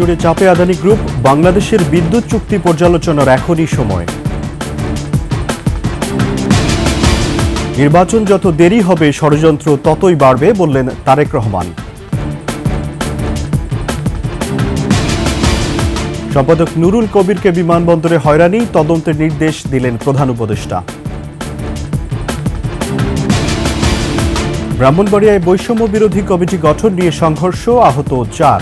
জুড়ে চাপে আদানি গ্রুপ, বাংলাদেশের বিদ্যুৎ চুক্তি পর্যালোচনার এখনই সময়। নির্বাচন যত দেরি হবে ষড়যন্ত্র ততই বাড়বে বললেন তারেক রহমান। সম্পাদক নুরুল কবিরকে বিমানবন্দরে হয়রানি, তদন্তের নির্দেশ দিলেন প্রধান উপদেষ্টা। ব্রাহ্মণবাড়িয়ায় বৈষম্য বিরোধী কমিটি গঠন নিয়ে সংঘর্ষ, আহত 4।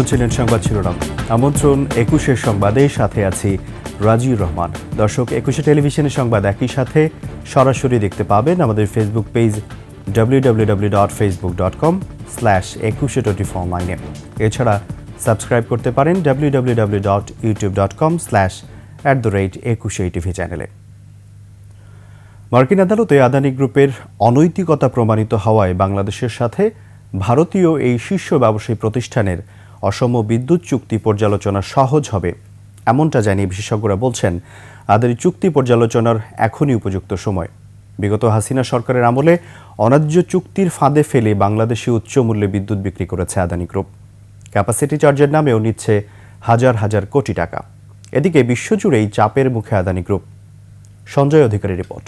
শুনছিলেন সংবাদ শিরোনাম। আমন্ত্রণ 21-এর সংবাদে, সাথে আছি রাজিউর রহমান। দর্শক, 21 টেলিভিশনের সংবাদ একই সাথে সরাসরি দেখতে পাবেন আমাদের ফেসবুক পেজ www.facebook.com/2124 এছাড়া সাবস্ক্রাইব করতে পারেন www.youtube.com/@21ATV চ্যানেলে। মার্কিন আদালতে আদানি গ্রুপের অনৈতিকতা প্রমাণিত হওয়ায় বাংলাদেশের সাথে ভারতীয় এই শীর্ষ ব্যবসায়ী প্রতিষ্ঠানের অসম বিদ্যুৎ চুক্তি পর্যালোচনা সহজ হবে, এমনটা জানিয়ে বিশেষজ্ঞরা বলছেন আদানি চুক্তি পর্যালোচনার এখনই উপযুক্ত সময়। বিগত হাসিনা সরকারের আমলে অন্যায্য চুক্তির ফাঁদে ফেলে বাংলাদেশে উচ্চ মূল্যে বিদ্যুৎ বিক্রি করেছে আদানি গ্রুপ। ক্যাপাসিটি চার্জের নামেও নিচ্ছে হাজার হাজার কোটি টাকা। এদিকে বিশ্বজুড়েই চাপের মুখে আদানি গ্রুপ। সঞ্জয় অধিকারীর রিপোর্ট।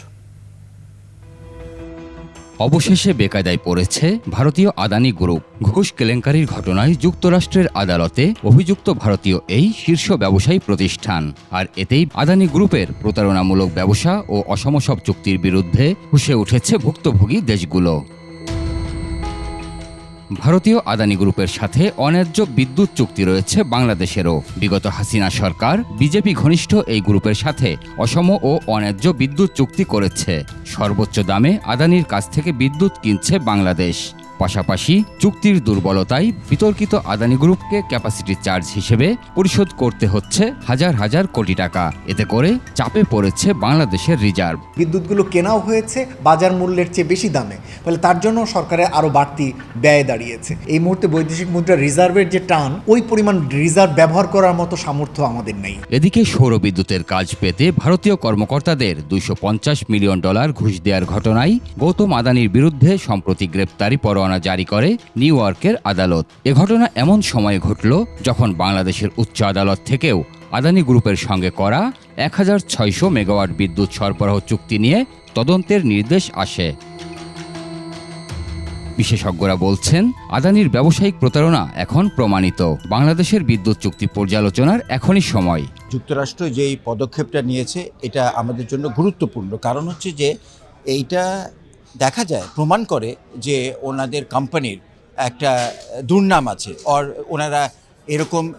অবশেষে বেকায়দায় পড়েছে ভারতীয় আদানি গ্রুপ। ঘুষ কেলেঙ্কারির ঘটনায় যুক্তরাষ্ট্রের আদালতে অভিযুক্ত ভারতীয় এই শীর্ষ ব্যবসায়ী প্রতিষ্ঠান। আর এতেই আদানি গ্রুপের প্রতারণামূলক ব্যবসা ও অসম সব চুক্তির বিরুদ্ধে ফুঁসে উঠেছে ভুক্তভোগী দেশগুলো। ভারতীয় আদানি গ্রুপের সাথে অন্যায্য বিদ্যুৎ চুক্তি রয়েছে বাংলাদেশেরও। বিগত হাসিনা সরকার বিজেপি ঘনিষ্ঠ এই গ্রুপের সাথে অসম ও অন্যায্য বিদ্যুৎ চুক্তি করেছে। সর্বোচ্চ দামে আদানির কাছ থেকে বিদ্যুৎ কিনছে বাংলাদেশ। পাশাপাশি চুক্তির দুর্বলতায় বিতর্কিত আদানি গ্রুপকে ক্যাপাসিটি চার্জ হিসেবে পরিশোধ করতে হচ্ছে হাজার হাজার কোটি টাকা। এতে করে চাপে পড়েছে বাংলাদেশের রিজার্ভ। বিদ্যুৎগুলো কেনাও হয়েছে বাজার মূল্যের চেয়ে বেশি দামে, ফলে তার জন্য সরকারের আরও বাড়তি ব্যয় দাঁড়িয়েছে। এই মুহূর্তে বৈদেশিক মুদ্রা রিজার্ভের যে টান, ওই পরিমাণ রিজার্ভ ব্যবহার করার মতো সামর্থ্য আমাদের নেই। এদিকে সৌর বিদ্যুতের কাজ পেতে ভারতীয় কর্মকর্তাদের $250 মিলিয়ন ঘুষ দেওয়ার ঘটনায় গৌতম আদানির বিরুদ্ধে সম্প্রতি গ্রেপ্তারি পরোয়ানা জারি করে নিউ ইয়র্কের আদালত। এ ঘটনা এমন সময়ে ঘটল যখন বাংলাদেশের উচ্চ আদালত থেকেও আদানি গ্রুপের সঙ্গে করা 1600 মেগাওয়াট বিদ্যুৎ সরবরাহ চুক্তি নিয়ে তদন্তের নির্দেশ আসে। বিশেষজ্ঞরা বলছেন আদানির ব্যবসায়িক প্রতারণা এখন প্রমাণিত। বাংলাদেশের বিদ্যুৎ চুক্তি পর্যালোচনার এখনই সময়। যুক্তরাষ্ট্র যেই পদক্ষেপটা নিয়েছে এটা আমাদের জন্য গুরুত্বপূর্ণ। কারণ হচ্ছে যে এইটা দেখা যায়, প্রমাণ করে যে ওনাদের কোম্পানির একটা দুর্নাম আছে, আর ওনারা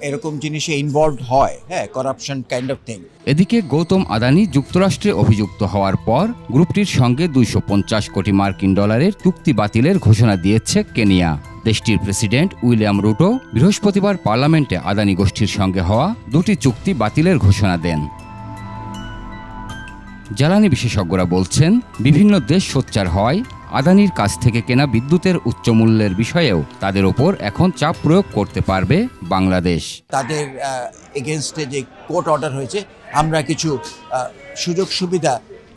এরকম জিনিসে ইনভলভড হয়, করাপশন কাইন্ড অফ থিং। এদিকে গৌতম আদানি যুক্তরাষ্ট্রে অভিযুক্ত হওয়ার পর গ্রুপটির সঙ্গে $250 কোটি মার্কিন চুক্তি বাতিলের ঘোষণা দিয়েছে কেনিয়া। দেশটির প্রেসিডেন্ট উইলিয়াম রুটো বৃহস্পতিবার পার্লামেন্টে আদানি গোষ্ঠীর সঙ্গে হওয়া 2টি চুক্তি বাতিলের ঘোষণা দেন। জ্বালানি বিশেষজ্ঞরা বলছেন বিভিন্ন দেশ সোচ্চার হওয়ায় আদানির কাছ থেকে কেনা বিদ্যুতের উচ্চ মূল্যের বিষয়েও তাদের ওপর এখন চাপ প্রয়োগ করতে পারবে বাংলাদেশ। তাদের এগেনস্টে যে কোর্ট অর্ডার হয়েছে, আমরা কিছু সুযোগ সুবিধা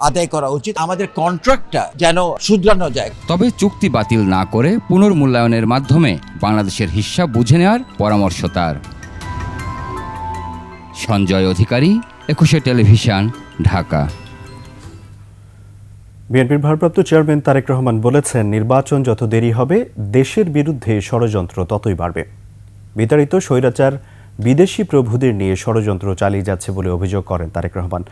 আদায় করা উচিত, আমাদের কন্ট্রাক্টটা যেন শুধরানো যায়। তবে চুক্তি বাতিল না করে পুনর্মূল্যায়নের মাধ্যমে বাংলাদেশের হিস্সা বুঝে নেওয়ার পরামর্শ তার। সঞ্জয় অধিকারী, 21 টেলিভিশন, ঢাকা। বিএনপির ভারপ্রাপ্ত চেয়ারম্যান তারেক রহমান বলেছেন, নির্বাচন যত দেরি হবে দেশের বিরুদ্ধে ষড়যন্ত্র ততই বাড়বে। বিতাড়িত স্বৈরাচার বিদেশি প্রভুদের নিয়ে ষড়যন্ত্র চালিয়ে যাচ্ছে বলে অভিযোগ করেন তারেক রহমান।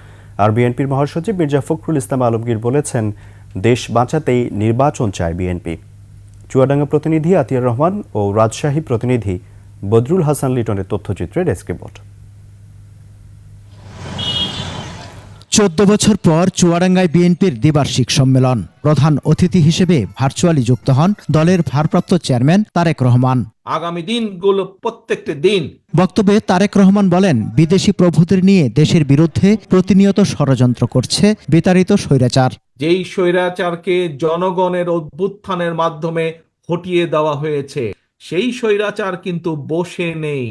আর বিএনপির মহাসচিব মির্জা ফখরুল ইসলাম আলমগীর বলেছেন, দেশ বাঁচাতেই নির্বাচন চায় বিএনপি। চুয়াডাঙ্গা প্রতিনিধি আতিয়ার রহমান ও রাজশাহী প্রতিনিধি বদরুল হাসান লিটনের তথ্যচিত্রে ডেস্ক রিপোর্ট। 14 বছর পর চুয়াডাঙ্গায় বিএনপির দ্বিবার্ষিক সম্মেলন। প্রধান অতিথি হিসেবে ভার্চুয়ালি যুক্ত হন দলের ভারপ্রাপ্ত চেয়ারম্যান তারেক রহমান। আগামী দিনগুলো প্রত্যেকটি দিন বক্তব্যে তারেক রহমান বলেন, বিদেশি প্রভুদের নিয়ে দেশের বিরুদ্ধে প্রতিনিয়ত ষড়যন্ত্র করছে বিতাড়িত স্বৈরাচার। যেই স্বৈরাচারকে জনগণের অভ্যুত্থানের মাধ্যমে হটিয়ে দেওয়া হয়েছে। সেই স্বৈরাচার কিন্তু বসে নেই,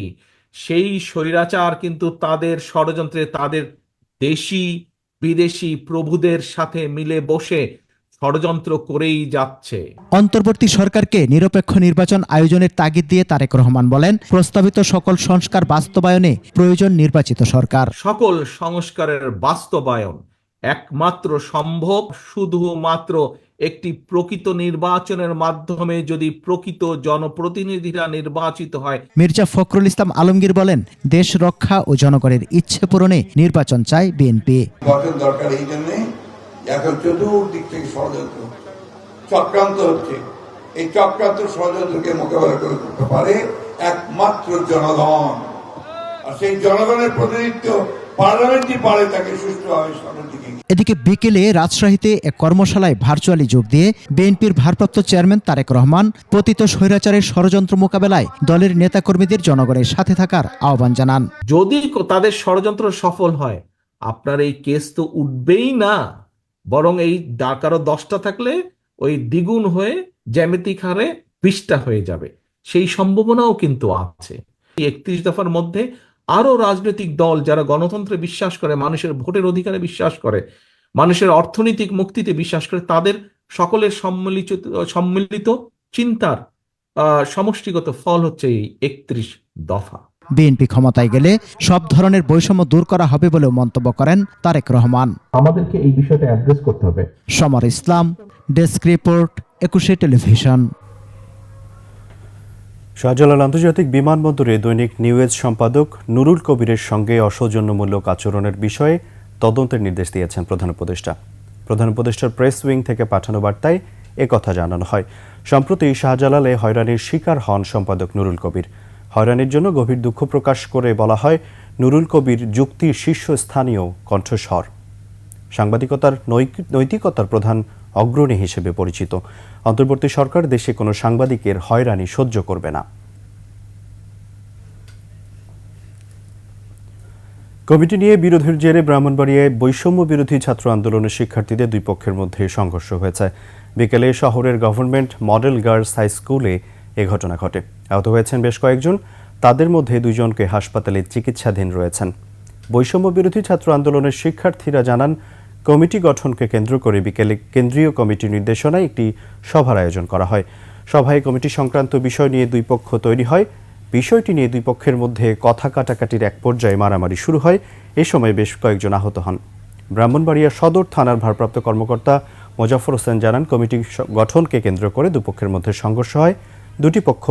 সেই স্বৈরাচার কিন্তু তাদের ষড়যন্ত্রে তাদের দেশি বিদেশি প্রভুদের সাথে মিলে বসে ষড়যন্ত্র করেই যাচ্ছে। অন্তর্বর্তী সরকারকে নিরপেক্ষ নির্বাচন আয়োজনের তাগিদ দিয়ে তারেক রহমান বলেন, প্রস্তাবিত সকল সংস্কার বাস্তবায়নে প্রয়োজন নির্বাচিত সরকার। সকল সংস্কারের বাস্তবায়ন একমাত্র সম্ভব শুধুমাত্র একটি প্রকৃত নির্বাচনের মাধ্যমে, যদি প্রকৃত জনপ্রতিনিধিরা নির্বাচিত হয়। মির্জা ফখরুল ইসলাম আলমগীর বলেন, দেশ রক্ষা ও জনগণের ইচ্ছে পূরণে নির্বাচন চায় বিএনপি। নির্বাচন দরকার এই জন্যে এখন চতুর্দিক থেকে ষড়যন্ত্র চক্রান্ত হচ্ছে। এই চক্রান্ত ষড়যন্ত্রকে মোকাবেলা করতে পারে একমাত্র জনগণ, আর সেই জনগণের প্রতিনিধিত্ব পার্লামেন্টই পারে তাকে সুষ্ঠুভাবে সামনের দিকে। এদিকে বিকেলে রাজশাহীতে এক কর্মশালায় ভার্চুয়ালি যোগ দিয়ে বিএনপির ভারপ্রাপ্ত চেয়ারম্যান তারেক রহমান পতিত স্বৈরাচারের ষড়যন্ত্র মোকাবেলায় দলের নেতাকর্মীদের জনগণের সাথে থাকার আহ্বান জানান। যদি তাদের ষড়যন্ত্র সফল হয়, আপনার এই কেস তো উঠবেই না, বরং এই কারো 10টা থাকলে ওই দ্বিগুণ হয়ে জ্যামিতিক হারে 20টা হয়ে যাবে, সেই সম্ভাবনাও কিন্তু আছে। 31 দফার মধ্যে আরো রাজনৈতিক দল যারা গণতন্ত্রে বিশ্বাস করে, মানুষের ভোটের অধিকারে বিশ্বাস করে, মানুষের অর্থনৈতিক মুক্তিতে বিশ্বাস করে, তাদের সকলের সম্মিলিত চিন্তার সমষ্টিগত ফল হচ্ছে এই 31 দফা। বিএনপি ক্ষমতায় গেলে সব ধরনের বৈষম্য দূর করা হবে বলেও মন্তব্য করেন তারেক রহমান। আমাদেরকে এই বিষয়টা অ্যাড্রেস করতে হবে। সমর ইসলাম, ডেস্ক রিপোর্ট, 21 টেলিভিশন। শাহজালাল আন্তর্জাতিক বিমানবন্দরে দৈনিক নিউজ সম্পাদক নুরুল কবিরের সঙ্গে অসৌজন্যমূলক আচরণের বিষয়ে তদন্তের নির্দেশ দিয়েছেন প্রধান উপদেষ্টা। প্রধান উপদেষ্টার প্রেস উইং থেকে পাঠানো বার্তায় একথা জানানো হয়। সম্প্রতি শাহজালালে হয়রানির শিকার হন সম্পাদক নুরুল কবির। হয়রানির জন্য গভীর দুঃখ প্রকাশ করে বলা হয়, নুরুল কবির যুক্তির শীর্ষস্থানীয় কণ্ঠস্বর, সাংবাদিকতার নৈতিকতার প্রধান অগ্রণী হিসেবে পরিচিত। অন্তর্বর্তী সরকার দেশে কোনো সাংবাদিকের হয়রানি সহ্য করবে না। কমিটি নিয়ে বিরোধের জেরে ব্রাহ্মণবাড়িয়ায় বৈষম্য বিরোধী ছাত্র আন্দোলনের শিক্ষার্থীদের দুই পক্ষের মধ্যে সংঘর্ষ হয়েছে। বিকেলে শহরের গভর্নমেন্ট মডেল গার্লস হাই স্কুলে এ ঘটনা ঘটে। আহত হয়েছেন বেশ কয়েকজন, তাদের মধ্যে 2 জনকে হাসপাতালে চিকিৎসাধীন রয়েছেন। বৈষম্য বিরোধী ছাত্র আন্দোলনের শিক্ষার্থীরা জানান, কমিটি গঠনকে কেন্দ্র করে বিকেলে কেন্দ্রীয় কমিটির নির্দেশনায় একটি সভার আয়োজন করা হয়। সভায় কমিটি সংক্রান্ত বিষয় নিয়ে দুই পক্ষ তৈরি হয়। বিষয়টি নিয়ে দুই পক্ষের মধ্যে কথা কাটাকাটির এক পর্যায়ে মারামারি শুরু হয়। এ সময় বেশ কয়েকজন আহত হন। ব্রাহ্মণবাড়িয়া সদর থানার ভারপ্রাপ্ত কর্মকর্তা মোজাফর হোসেন জানান, কমিটি গঠনকে কেন্দ্র করে দুপক্ষের মধ্যে সংঘর্ষ হয়। দুটি পক্ষ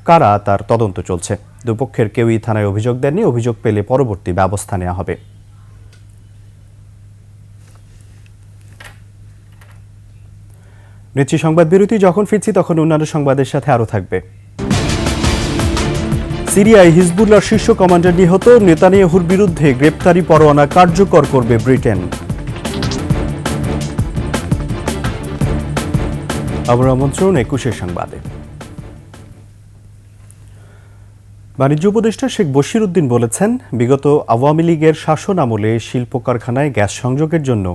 কারা তার তদন্ত চলছে। দুপক্ষের কেউই থানায় অভিযোগ দেননি। অভিযোগ পেলে পরবর্তী ব্যবস্থা নেওয়া হবে। নিচ্ছি সংবাদ বিরতি। যখন ফিরছি তখন অন্যান্য সংবাদের সাথে আরও থাকবে। সিরিয়ায় হিজবুল্লাহর শীর্ষ কমান্ডার নিহত, নেতানিয়াহুর বিরুদ্ধে গ্রেপ্তারি পরোয়ানা কার্যকর করবে ব্রিটেন। আবার আমন্ত্রণ 21 সংবাদে। বাণিজ্য উপদেষ্টা শেখ বশির উদ্দিন বলেছেন, বিগত আওয়ামী লীগের শাসন আমলে শিল্প কারখানায় গ্যাস সংযোগের জন্য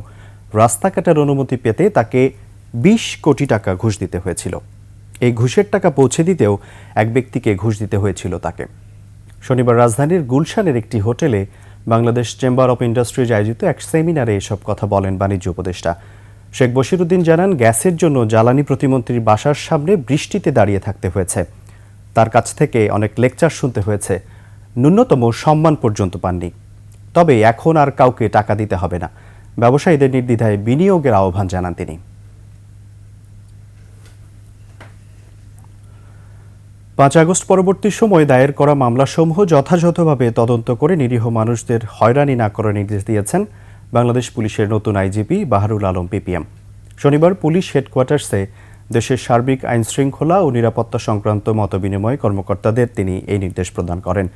রাস্তা কাটার অনুমতি পেতে তাকে 20 কোটি টাকা ঘুষ দিতে হয়েছিল। এই ঘুষের টাকা পৌঁছে দিতেও এক ব্যক্তিকে ঘুষ দিতে হয়েছিল তাকে। শনিবার রাজধানীর গুলশানের একটি হোটেলে বাংলাদেশ চেম্বার অব ইন্ডাস্ট্রিজ আয়োজিত এক সেমিনারে এসব কথা বলেন বাণিজ্য উপদেষ্টা। শেখ বশির উদ্দিন জানান, গ্যাসের জন্য জ্বালানি প্রতিমন্ত্রীর বাসার সামনে বৃষ্টিতে দাঁড়িয়ে থাকতে হয়েছে। তার কাছ থেকে অনেক লেকচার শুনতে হয়েছে, ন্যূনতম সম্মান পর্যন্ত পাননি। তবে এখন আর কাউকে টাকা দিতে হবে না। ব্যবসায়ীদের নির্দ্বিধায় বিনিয়োগের আহ্বান জানান তিনি। 5 আগস্ট পরবর্তী সময় দায়ের করা মামলাসমূহ যথাযথভাবে তদন্ত করে নিরীহ মানুষদের হয়রানি না করার নির্দেশ দিয়েছেন বাংলাদেশ পুলিশের নতুন আইজিপি বাহারুল আলম পিপিএম। শনিবার পুলিশ হেডকোয়ার্টার্সে দেশের সার্বিক আইনশৃঙ্খলা ও নিরাপত্তা সংক্রান্ত মতবিনিময় কর্মকর্তাদের তিনি এই নির্দেশ প্রদান করেন।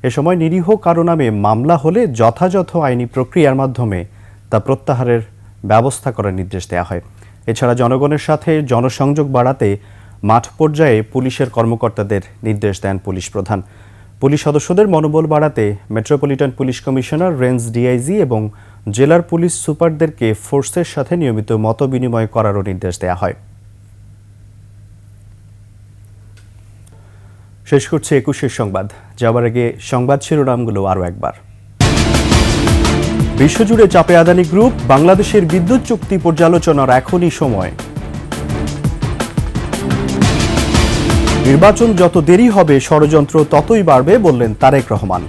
এ সময় নিরীহ কারো নামে মামলা হলে যথাযথ আইনি প্রক্রিয়ার মাধ্যমে তা প্রত্যাহারের ব্যবস্থা করার নির্দেশ দেওয়া হয়। এছাড়া জনগণের সাথে জনসংযোগ বাড়াতে মাঠ পর্যায়ে পুলিশের কর্মকর্তাদের নির্দেশ দেন পুলিশ প্রধান। পুলিশ সদস্যদের মনোবল বাড়াতে metropolitan police commissioner, range DIG এবং জেলার পুলিশ সুপারদেরকে ফোর্সের সাথে নিয়মিত মতবিনিময় করারও নির্দেশ দেওয়া হয়। শেষ করছে 21 সংবাদ। যাওয়ার আগে সংবাদ শিরোনামগুলো আরও একবার। বিশ্বজুড়ে চাপে আদানি গ্রুপ, বাংলাদেশের বিদ্যুৎ চুক্তি পর্যালোচনার এখনই সময়। নির্বাচন যত দেরি হবে ষড়যন্ত্র ততই বাড়বে বললেন তারেক রহমান।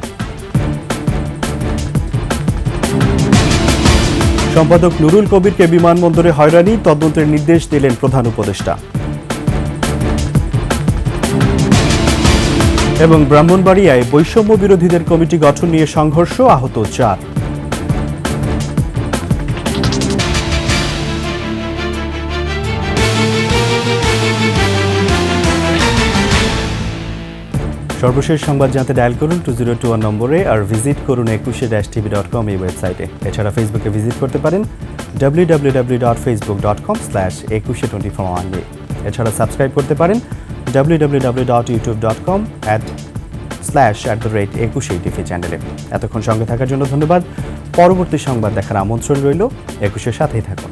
সম্পাদক নুরুল কবিরকে বিমানবন্দরে হয়রানি, তদন্তের নির্দেশ দিলেন প্রধান উপদেষ্টা। এবং ব্রাহ্মণবাড়িয়ায় বৈষম্য বিরোধীদের কমিটি গঠন নিয়ে সংঘর্ষ, আহত 4। সর্বশেষ সংবাদ জানতে ডায়াল করুন 2021 নম্বরে আর ভিজিট করুন 21-tv.com এই ওয়েবসাইটে। এছাড়া ফেসবুকে ভিজিট করতে পারেন www.facebook.com/2124 এছাড়া সাবস্ক্রাইব করতে পারেন www.youtube.com/@21tv চ্যানেলে। এতক্ষণ সঙ্গে থাকার জন্য ধন্যবাদ। পরবর্তী সংবাদ দেখার আমন্ত্রণ রইল। 21-এর সাথেই থাকুন।